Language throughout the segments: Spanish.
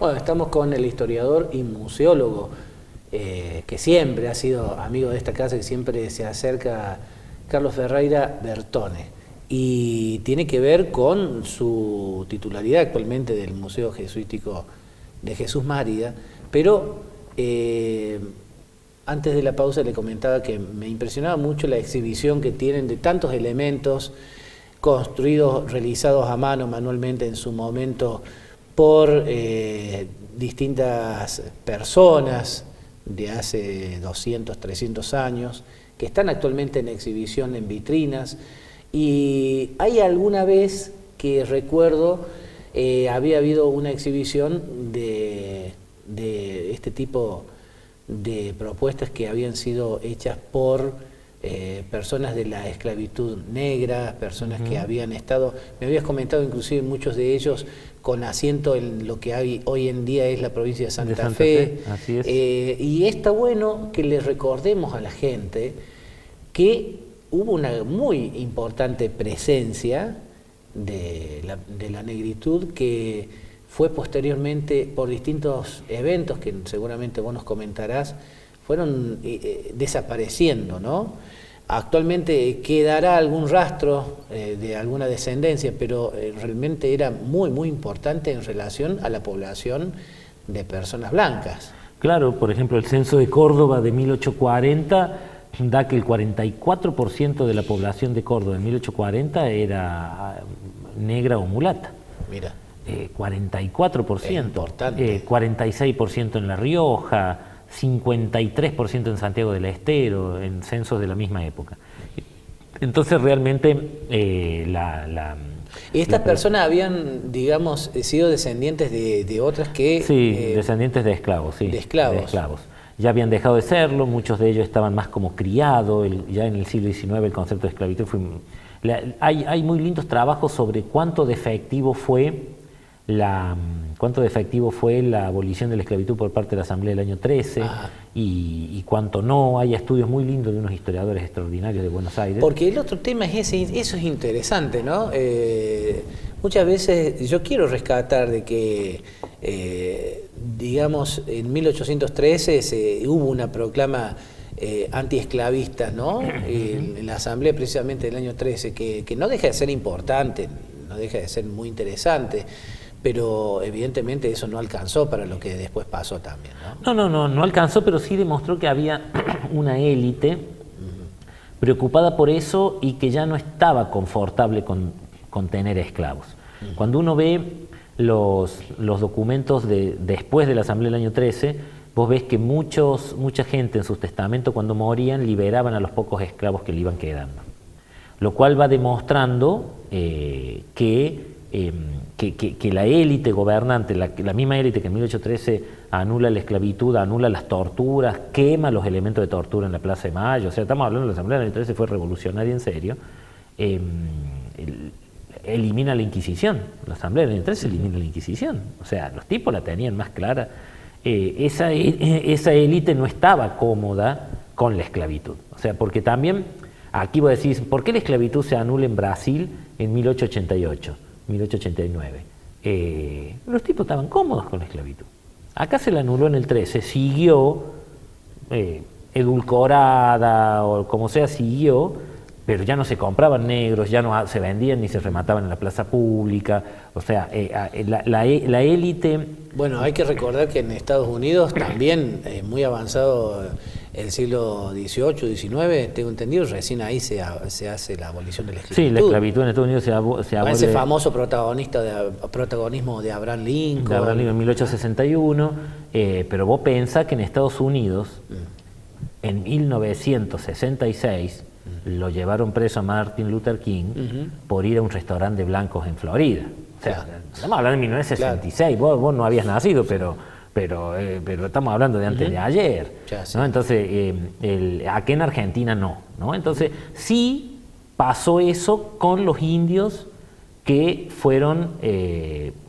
Bueno, estamos con el historiador y museólogo, que siempre ha sido amigo de esta casa, que siempre se acerca, Carlos Ferreira Bertone, y tiene que ver con su titularidad actualmente del Museo Jesuítico de Jesús María, pero antes de la pausa le comentaba que me impresionaba mucho la exhibición que tienen de tantos elementos construidos, realizados a mano, manualmente en su momento, por distintas personas de hace 200, 300 años, que están actualmente en exhibición en vitrinas. Y hay alguna vez que recuerdo, había habido una exhibición de este tipo de propuestas que habían sido hechas por personas de la esclavitud negra, personas que habían estado, me habías comentado inclusive muchos de ellos con asiento en lo que hay hoy en día es la provincia de Santa Fe. Así es. Y está bueno que les recordemos a la gente que hubo una muy importante presencia de la negritud que fue posteriormente por distintos eventos que seguramente vos nos comentarás, fueron desapareciendo, ¿no? Actualmente quedará algún rastro de alguna descendencia, pero realmente era muy, muy importante en relación a la población de personas blancas. Claro, por ejemplo, el censo de Córdoba de 1840 da que el 44% de la población de Córdoba en 1840 era negra o mulata. Mira. 44%. Es importante. 46% en La Rioja, 53% en Santiago del Estero, en censos de la misma época. Entonces realmente ¿Y estas personas habían, digamos, sido descendientes de otras que...? Sí, descendientes de esclavos, sí. De esclavos. De esclavos. Ya habían dejado de serlo, muchos de ellos estaban más como criados, ya en el siglo XIX el concepto de esclavitud fue... Hay muy lindos trabajos sobre cuánto de efectivo fue la abolición de la esclavitud por parte de la Asamblea del año 13 y cuánto no. Hay estudios muy lindos de unos historiadores extraordinarios de Buenos Aires. Porque el otro tema es ese, eso es interesante, ¿no? Muchas veces yo quiero rescatar de que, digamos, en 1813 hubo una proclama antiesclavista, ¿no? En la Asamblea precisamente del año 13, que no deja de ser importante, no deja de ser muy interesante, pero evidentemente eso no alcanzó para lo que después pasó también, ¿no? No alcanzó, pero sí demostró que había una élite preocupada por eso y que ya no estaba confortable con tener esclavos. Cuando uno ve los documentos después de la Asamblea del año 13, vos ves que mucha gente en sus testamentos cuando morían liberaban a los pocos esclavos que le iban quedando, lo cual va demostrando que la élite gobernante, la misma élite que en 1813 anula la esclavitud, anula las torturas, quema los elementos de tortura en la Plaza de Mayo, o sea, estamos hablando de la Asamblea del año 13, fue revolucionaria en serio, elimina la Inquisición, la Asamblea del año 13 elimina la Inquisición, o sea, los tipos la tenían más clara. Esa élite no estaba cómoda con la esclavitud, o sea, porque también, aquí vos decís, ¿por qué la esclavitud se anula en Brasil en 1888? 1889. Los tipos estaban cómodos con la esclavitud. Acá se la anuló en el 13, siguió edulcorada o como sea, siguió, pero ya no se compraban negros, ya no se vendían ni se remataban en la plaza pública, o sea, la élite... Bueno, hay que recordar que en Estados Unidos también, muy avanzado el siglo XVIII, XIX, tengo entendido, recién ahí se hace la abolición de la esclavitud. Sí, la esclavitud en Estados Unidos se abole... Ese famoso protagonismo de Abraham Lincoln. De Abraham Lincoln en 1861, pero vos pensás que en Estados Unidos, en 1966, lo llevaron preso a Martin Luther King por ir a un restaurante de blancos en Florida. O sea, estamos hablando de 1966, vos no habías nacido, pero estamos hablando de antes de ayer, ¿no? Entonces, aquí en Argentina no. Entonces, sí pasó eso con los indios que fueron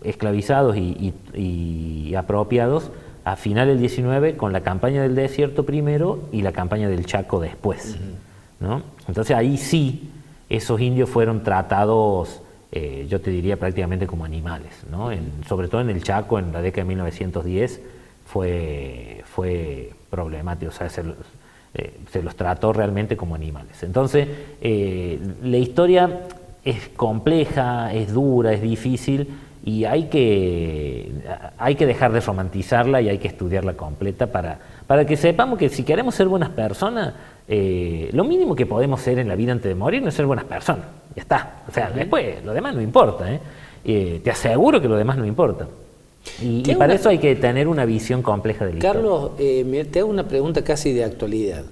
esclavizados y apropiados a final del 19 con la campaña del desierto primero y la campaña del Chaco después, ¿no? Entonces ahí sí esos indios fueron tratados yo te diría prácticamente como animales, ¿no? Sobre todo en el Chaco, en la década de 1910, fue problemático, o sea, se los trató realmente como animales. Entonces, la historia es compleja, es dura, es difícil, y hay que dejar de romantizarla y hay que estudiarla completa para que sepamos que si queremos ser buenas personas, lo mínimo que podemos ser en la vida antes de morir no es ser buenas personas, ya está. O sea, después lo demás no importa, te aseguro que lo demás no importa. Y para eso hay que tener una visión compleja del historia. Carlos, te hago una pregunta casi de actualidad.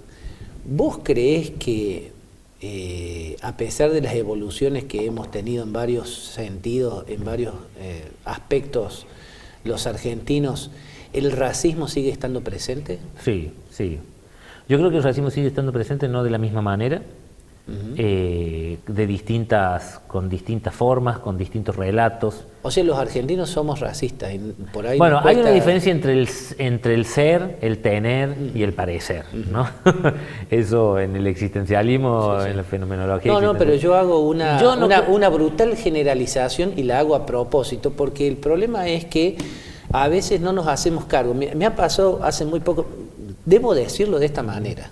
¿Vos creés que a pesar de las evoluciones que hemos tenido en varios sentidos, en varios aspectos, los argentinos, el racismo sigue estando presente? Sí, sí. Yo creo que el racismo sigue estando presente, no de la misma manera, con distintas formas, con distintos relatos. O sea, los argentinos somos racistas. Y por ahí bueno, hay una diferencia entre el ser, el tener y el parecer, ¿no? Eso en el existencialismo, en la fenomenología. No, pero yo hago una brutal generalización y la hago a propósito, porque el problema es que a veces no nos hacemos cargo. Me ha pasado hace muy poco, debo decirlo de esta manera.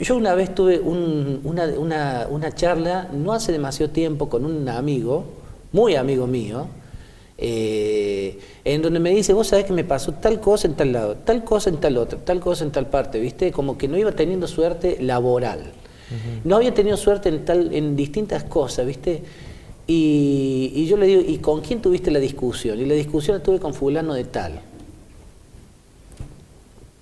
Yo una vez tuve una charla, no hace demasiado tiempo, con un amigo, muy amigo mío, en donde me dice, vos sabés que me pasó tal cosa en tal lado, tal cosa en tal otro, tal cosa en tal parte, ¿viste? Como que no iba teniendo suerte laboral. No había tenido suerte en distintas cosas, ¿viste? Y yo le digo, ¿y con quién tuviste la discusión? Y la discusión la tuve con fulano de tal.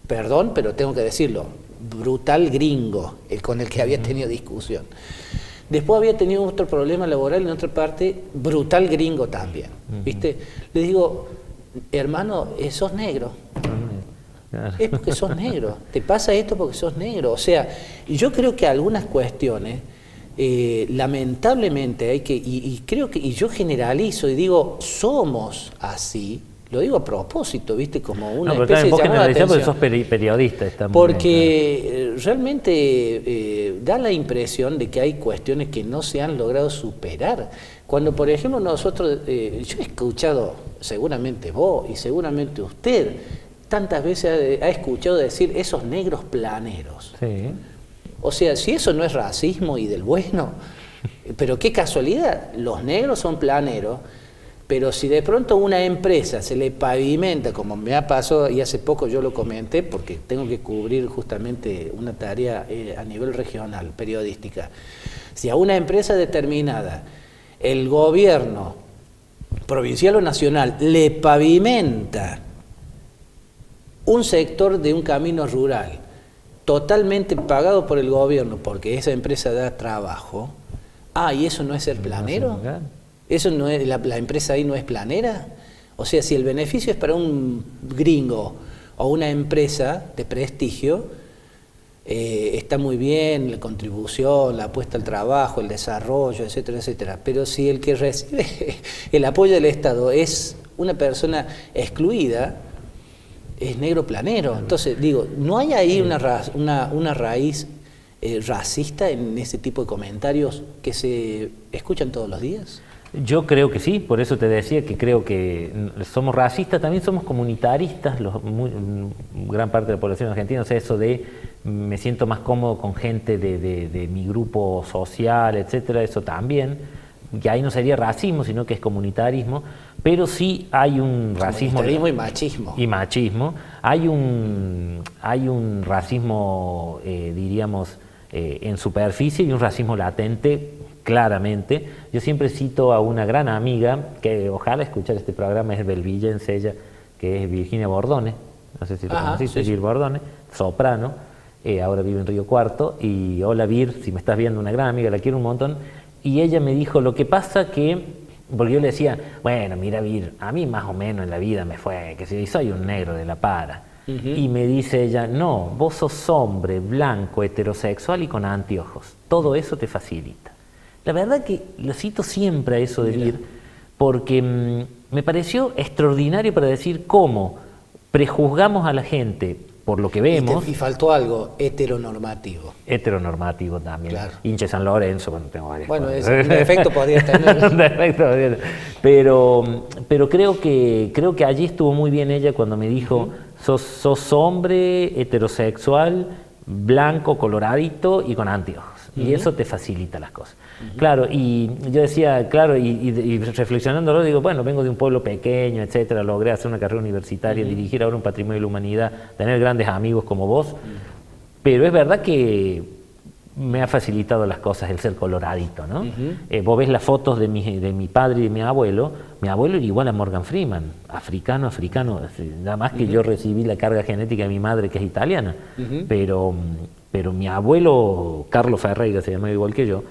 Perdón, pero tengo que decirlo. Brutal gringo, con el que había tenido discusión. Después había tenido otro problema laboral en otra parte, brutal gringo también, ¿viste? Le digo, hermano, sos negro. Es porque sos negro. Te pasa esto porque sos negro. O sea, yo creo que algunas cuestiones, lamentablemente, hay que, y creo que, y yo generalizo y digo, somos así. Lo digo a propósito, ¿viste? Como una especie de llamada de atención. Porque sos periodista. Porque realmente da la impresión de que hay cuestiones que no se han logrado superar. Cuando, por ejemplo, nosotros, yo he escuchado, seguramente vos y seguramente usted, tantas veces ha escuchado decir esos negros planeros. Sí. O sea, si eso no es racismo y del bueno, pero qué casualidad, los negros son planeros. Pero si de pronto una empresa se le pavimenta, como me ha pasado, y hace poco yo lo comenté, porque tengo que cubrir justamente una tarea a nivel regional, periodística. Si a una empresa determinada el gobierno provincial o nacional le pavimenta un sector de un camino rural totalmente pagado por el gobierno, porque esa empresa da trabajo, ¿y eso no es ser planero? ¿Eso no es, la empresa ahí no es planera? O sea, si el beneficio es para un gringo o una empresa de prestigio, está muy bien la contribución, la apuesta al trabajo, el desarrollo, etcétera, etcétera. Pero si el que recibe el apoyo del Estado es una persona excluida, es negro planero. Entonces, digo, ¿no hay ahí una raíz racista en ese tipo de comentarios que se escuchan todos los días? Yo creo que sí, por eso te decía que creo que somos racistas, también somos comunitaristas, gran parte de la población argentina, o sea, eso de me siento más cómodo con gente de mi grupo social, etcétera, eso también, que ahí no sería racismo, sino que es comunitarismo, pero sí hay un racismo... Comunitarismo y machismo. Y machismo. Hay un racismo, diríamos, en superficie y un racismo latente, claramente. Yo siempre cito a una gran amiga, que ojalá escuchar este programa, es belvillense ella, que es Virginia Bordone, no sé si la conociste, sí. Vir Bordone, soprano, ahora vive en Río Cuarto, y hola Vir, si me estás viendo, una gran amiga, la quiero un montón, y ella me dijo, lo que pasa que, porque yo le decía, bueno, mira Vir, a mí más o menos en la vida me fue, que si soy un negro de la para, y me dice ella, no, vos sos hombre, blanco, heterosexual y con anteojos, todo eso te facilita. La verdad que lo cito siempre a eso de Vir, porque me pareció extraordinario para decir cómo prejuzgamos a la gente por lo que vemos... Y faltó algo, heteronormativo. Heteronormativo también. Claro. Hincha de San Lorenzo, bueno, tengo varias Bueno, cosas. un defecto podría tener. Un defecto podría tener. Pero creo que allí estuvo muy bien ella cuando me dijo, sos hombre, heterosexual, blanco, coloradito y con anteojos. Y eso te facilita las cosas. Claro, y yo decía, claro, y reflexionándolo, digo, bueno, vengo de un pueblo pequeño, etcétera, logré hacer una carrera universitaria, dirigir ahora un patrimonio de la humanidad, tener grandes amigos como vos, pero es verdad que me ha facilitado las cosas el ser coloradito, ¿no? Vos ves las fotos de mi padre y de mi abuelo era igual a Morgan Freeman, africano, nada más que yo recibí la carga genética de mi madre que es italiana, pero mi abuelo, Carlos Ferreira, se llamaba igual que yo,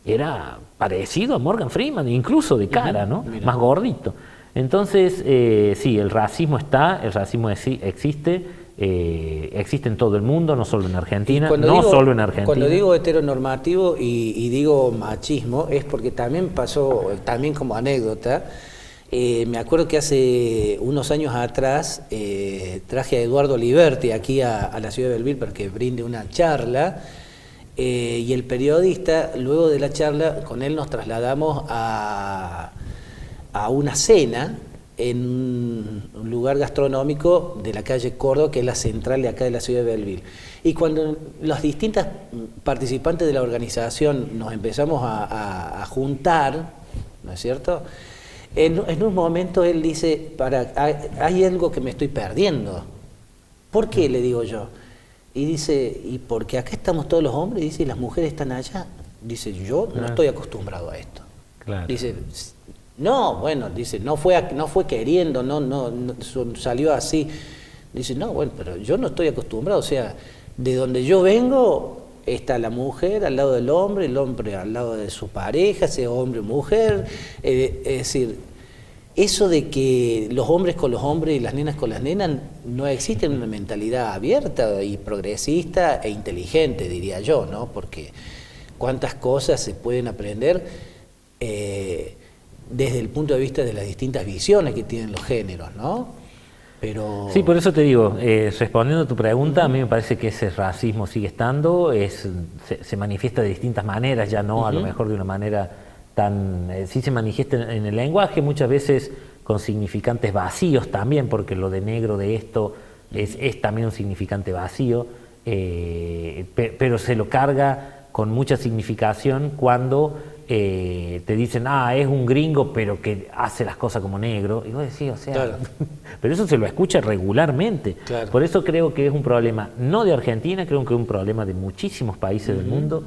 era parecido a Morgan Freeman, incluso de cara, ¿no? Mira. Más gordito. Entonces, sí, el racismo existe, existe en todo el mundo, no solo en Argentina, solo en Argentina. Cuando digo heteronormativo y digo machismo, es porque también pasó, también como anécdota, me acuerdo que hace unos años atrás traje a Eduardo Liberti aquí a la ciudad de Belleville para que brinde una charla, y el periodista, luego de la charla, con él nos trasladamos a una cena en un lugar gastronómico de la calle Córdoba, que es la central de acá de la ciudad de Belleville. Y cuando los distintos participantes de la organización nos empezamos a juntar, ¿no es cierto?, en un momento él dice, hay algo que me estoy perdiendo. ¿Por qué?, le digo yo. Y dice, y porque acá estamos todos los hombres, dice, y las mujeres están allá. Dice, yo no estoy acostumbrado a esto. Claro. Dice, no, bueno, dice, no fue queriendo, no salió así. Dice, no, bueno, pero yo no estoy acostumbrado, o sea, de donde yo vengo está la mujer al lado del hombre, el hombre al lado de su pareja, ese hombre mujer, es decir, eso de que los hombres con los hombres y las nenas con las nenas no existe en una mentalidad abierta y progresista e inteligente, diría yo, ¿no? Porque cuántas cosas se pueden aprender desde el punto de vista de las distintas visiones que tienen los géneros, ¿no? Pero... Sí, por eso te digo, respondiendo a tu pregunta, a mí me parece que ese racismo sigue estando, se manifiesta de distintas maneras, ya no a lo mejor de una manera tan... sí se manifiesta en el lenguaje, muchas veces con significantes vacíos también, porque lo de negro de esto es también un significante vacío, pero se lo carga con mucha significación cuando te dicen, es un gringo, pero que hace las cosas como negro. Y vos decís, o sea, claro. Pero eso se lo escucha regularmente. Claro. Por eso creo que es un problema, no de Argentina, creo que es un problema de muchísimos países del mundo.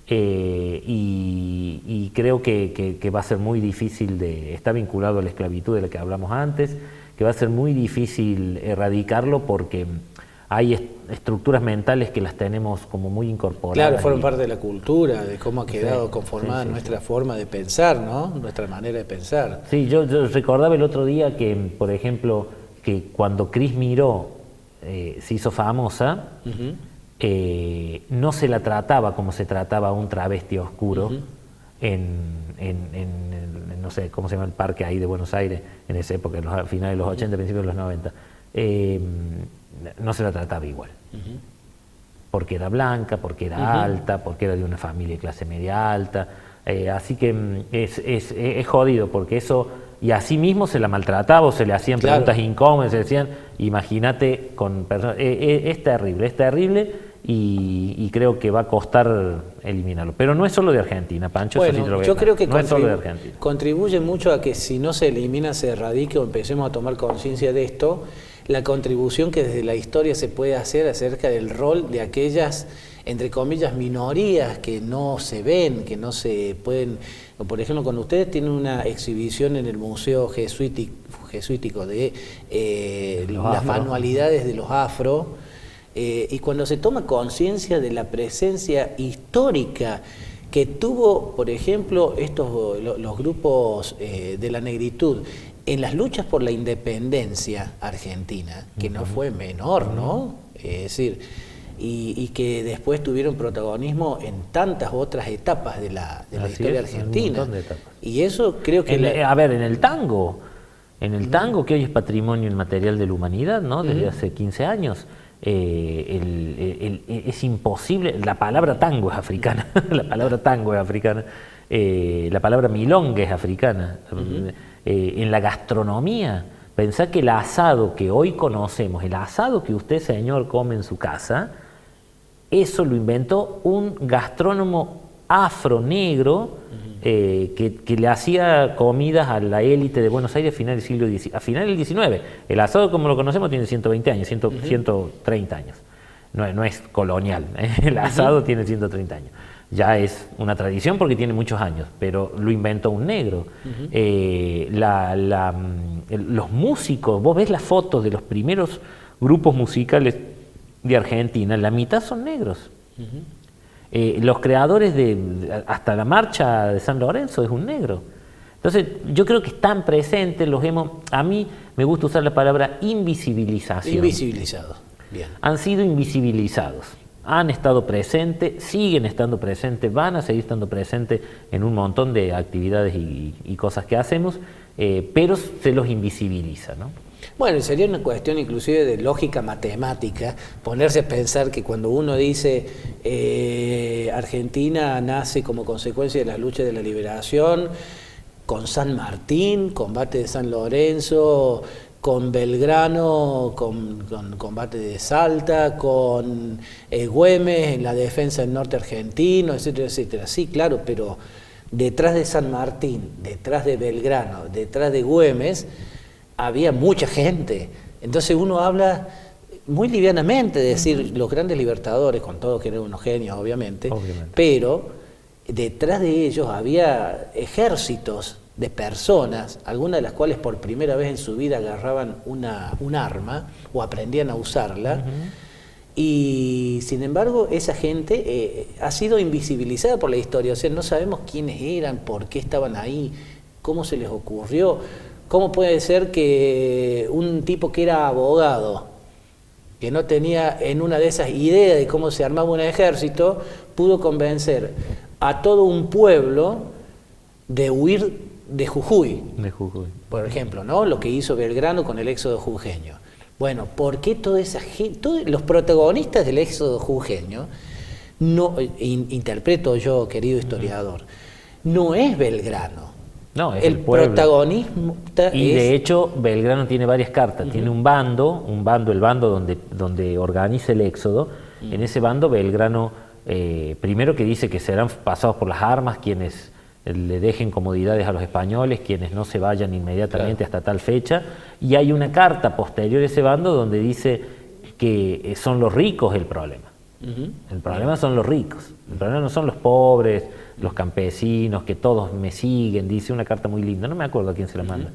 Y creo que va a ser muy difícil, está vinculado a la esclavitud de la que hablamos antes, que va a ser muy difícil erradicarlo porque hay estructuras mentales que las tenemos como muy incorporadas. Claro, fueron parte de la cultura, de cómo ha quedado conformada nuestra forma de pensar, ¿no? Nuestra manera de pensar. Sí, yo recordaba el otro día que, por ejemplo, que cuando Cris Miró se hizo famosa, no se la trataba como se trataba a un travesti oscuro en no sé, ¿cómo se llama el parque ahí de Buenos Aires en esa época, en los finales de los 80, principios de los 90? No se la trataba igual. Porque era blanca, porque era alta, porque era de una familia de clase media alta. Así que es jodido, porque eso... Y así mismo se la maltrataba o se le hacían preguntas incómodas, se decían, imagínate con personas... es terrible y creo que va a costar eliminarlo. Pero no es solo de Argentina, Pancho. Bueno, eso sí te lo voy a yo creo que no es solo de Argentina. Contribuye mucho a que si no se elimina, se erradique o empecemos a tomar conciencia de esto, la contribución que desde la historia se puede hacer acerca del rol de aquellas, entre comillas, minorías que no se ven, que no se pueden... Por ejemplo, cuando ustedes tienen una exhibición en el Museo Jesuítico de las manualidades de los afro, y cuando se toma conciencia de la presencia histórica que tuvo, por ejemplo, los grupos de la negritud en las luchas por la independencia argentina, que no fue menor, ¿no? Es decir, y que después tuvieron protagonismo en tantas otras etapas de la historia argentina. Un montón de etapas. Y eso creo que... A ver, en el tango En el tango, que hoy es patrimonio inmaterial de la humanidad, ¿no? Desde hace 15 años, es imposible. La palabra tango es africana, la palabra tango es africana, la palabra milonga es africana. En la gastronomía, pensá que el asado que hoy conocemos, el asado que usted, señor, come en su casa, eso lo inventó un gastrónomo afro-negro que le hacía comidas a la élite de Buenos Aires a finales del XIX. El asado, como lo conocemos, tiene 120 años, 130 años. No es colonial, el asado tiene 130 años. Ya es una tradición porque tiene muchos años, pero lo inventó un negro. Los músicos, vos ves las fotos de los primeros grupos musicales de Argentina, la mitad son negros. Los creadores hasta la marcha de San Lorenzo es un negro. Entonces, yo creo que están presentes, a mí me gusta usar la palabra invisibilización. Invisibilizados, bien. Han sido invisibilizados, han estado presentes, siguen estando presentes, van a seguir estando presentes en un montón de actividades y cosas que hacemos, pero se los invisibiliza, ¿no? Bueno, sería una cuestión inclusive de lógica matemática, ponerse a pensar que cuando uno dice Argentina nace como consecuencia de las luchas de la liberación, con San Martín, combate de San Lorenzo, con Belgrano, con combate de Salta, con Güemes en la defensa del norte argentino, etcétera, etcétera. Sí, claro, pero detrás de San Martín, detrás de Belgrano, detrás de Güemes, había mucha gente. Entonces uno habla muy livianamente de decir los grandes libertadores, con todo que eran unos genios obviamente, pero detrás de ellos había ejércitos de personas, algunas de las cuales por primera vez en su vida agarraban un arma o aprendían a usarla, y sin embargo esa gente ha sido invisibilizada por la historia. O sea, no sabemos quiénes eran, por qué estaban ahí, cómo se les ocurrió. ¿Cómo puede ser que un tipo que era abogado, que no tenía en una de esas ideas de cómo se armaba un ejército, pudo convencer a todo un pueblo de huir de Jujuy? Por ejemplo, ¿no? Lo que hizo Belgrano con el éxodo jujeño. Bueno, ¿por qué toda esa gente, todos los protagonistas del éxodo jujeño, interpreto yo, querido historiador, no es Belgrano? No, es el protagonismo. De hecho, Belgrano tiene varias cartas. Tiene el bando donde organiza el éxodo. En ese bando, Belgrano, primero que dice que serán pasados por las armas quienes le dejen comodidades a los españoles, quienes no se vayan inmediatamente hasta tal fecha. Y hay una carta posterior a ese bando donde dice que son los ricos el problema. El problema son los ricos. El problema no son los pobres, los campesinos, que todos me siguen, dice una carta muy linda, no me acuerdo a quién se la manda.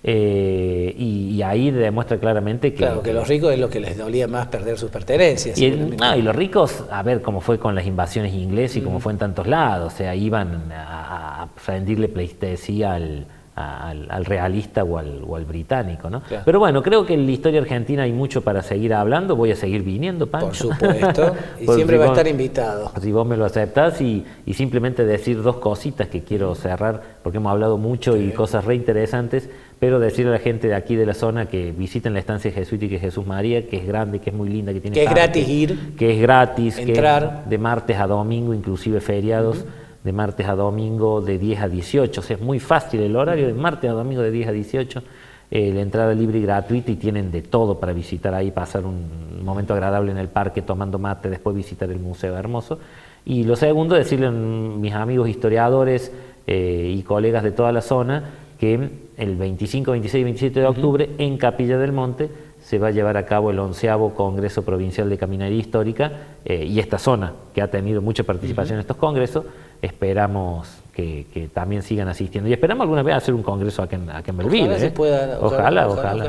Y ahí demuestra claramente que... Claro, que los ricos es lo que les dolía más perder sus pertenencias. Y los ricos, a ver cómo fue con las invasiones inglesas y cómo fue en tantos lados, o sea, iban a rendirle pleitesía al realista o al británico, ¿no? Claro. Pero bueno, creo que en la historia argentina hay mucho para seguir hablando, voy a seguir viniendo, Pancho. Por supuesto, y siempre va a estar invitado. Si vos me lo aceptás y simplemente decir dos cositas que quiero cerrar, porque hemos hablado mucho y cosas re interesantes, pero decirle a la gente de aquí de la zona que visiten la estancia jesuítica de Jesús María, que es grande, que es muy linda, que tiene que es gratis ir, que es gratis, entrar, que es de martes a domingo, inclusive feriados, de martes a domingo de 10 a 18, o sea, es muy fácil el horario, de martes a domingo de 10 a 18, la entrada libre y gratuita, y tienen de todo para visitar ahí, pasar un momento agradable en el parque tomando mate, después visitar el museo hermoso. Y lo segundo, decirle a mis amigos historiadores y colegas de toda la zona que el 25, 26 y 27 de octubre en Capilla del Monte se va a llevar a cabo el 11º Congreso Provincial de Caminaría Histórica, y esta zona que ha tenido mucha participación en estos congresos, esperamos que también sigan asistiendo, y esperamos alguna vez hacer un congreso acá en Belville. Ojalá se pueda,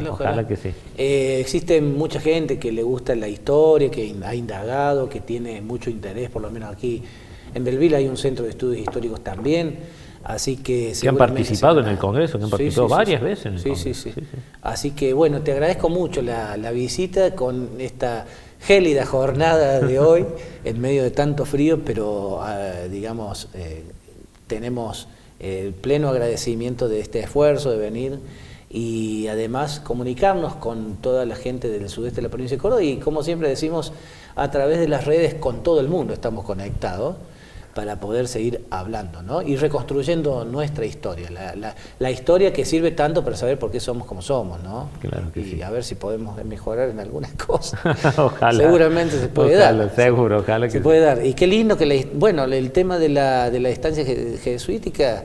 ojalá que sí. Existe mucha gente que le gusta la historia, que ha indagado, que tiene mucho interés, por lo menos aquí en Belville hay un centro de estudios históricos también. Así que han participado en el Congreso, que han participado varias veces en el Congreso. Sí. Así que bueno, te agradezco mucho la visita con esta gélida jornada de hoy, en medio de tanto frío, pero digamos, tenemos el pleno agradecimiento de este esfuerzo de venir y además comunicarnos con toda la gente del sudeste de la provincia de Córdoba y, como siempre decimos, a través de las redes con todo el mundo estamos conectados para poder seguir hablando, ¿no? Y reconstruyendo nuestra historia, la historia que sirve tanto para saber por qué somos como somos, ¿no? Claro que y sí. a ver si podemos mejorar en algunas cosas. Ojalá. Seguramente se puede dar. Seguro, ojalá que se puede dar. Y qué lindo que, bueno, el tema de la estancia jesuítica,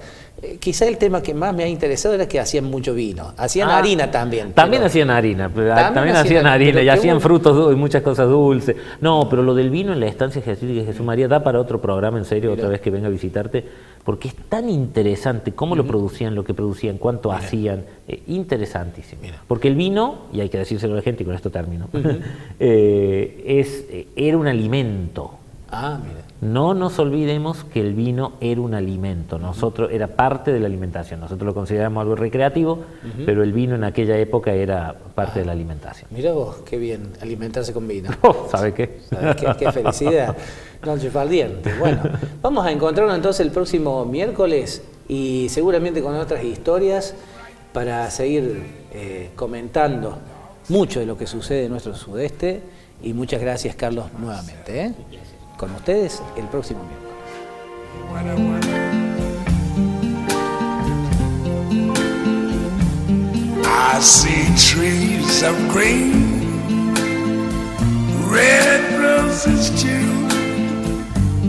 quizá el tema que más me ha interesado era que hacían mucho vino. Hacían harina también. También hacían harina, también hacían harina y hacían frutos y muchas cosas dulces. No, pero lo del vino en la estancia jesuítica de Jesús María da para otro programa, en serio, otra vez que venga a visitarte, porque es tan interesante cómo lo producían, lo que producían, cuánto hacían. Interesantísimo. Porque el vino, y hay que decírselo a la gente y con esto termino, era un alimento. Ah, mira. No nos olvidemos que el vino era un alimento, era parte de la alimentación. Nosotros lo consideramos algo recreativo, pero el vino en aquella época era parte de la alimentación. Mira vos, qué bien, alimentarse con vino. ¿Sabe qué? ¿Sabes qué? Qué felicidad. Noche fardiente. Bueno, vamos a encontrarnos entonces el próximo miércoles y seguramente con otras historias para seguir comentando mucho de lo que sucede en nuestro sudeste. Y muchas gracias, Carlos, nuevamente, ¿eh? Con ustedes el próximo miércoles. I see trees of green, red roses too.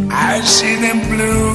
I see them blue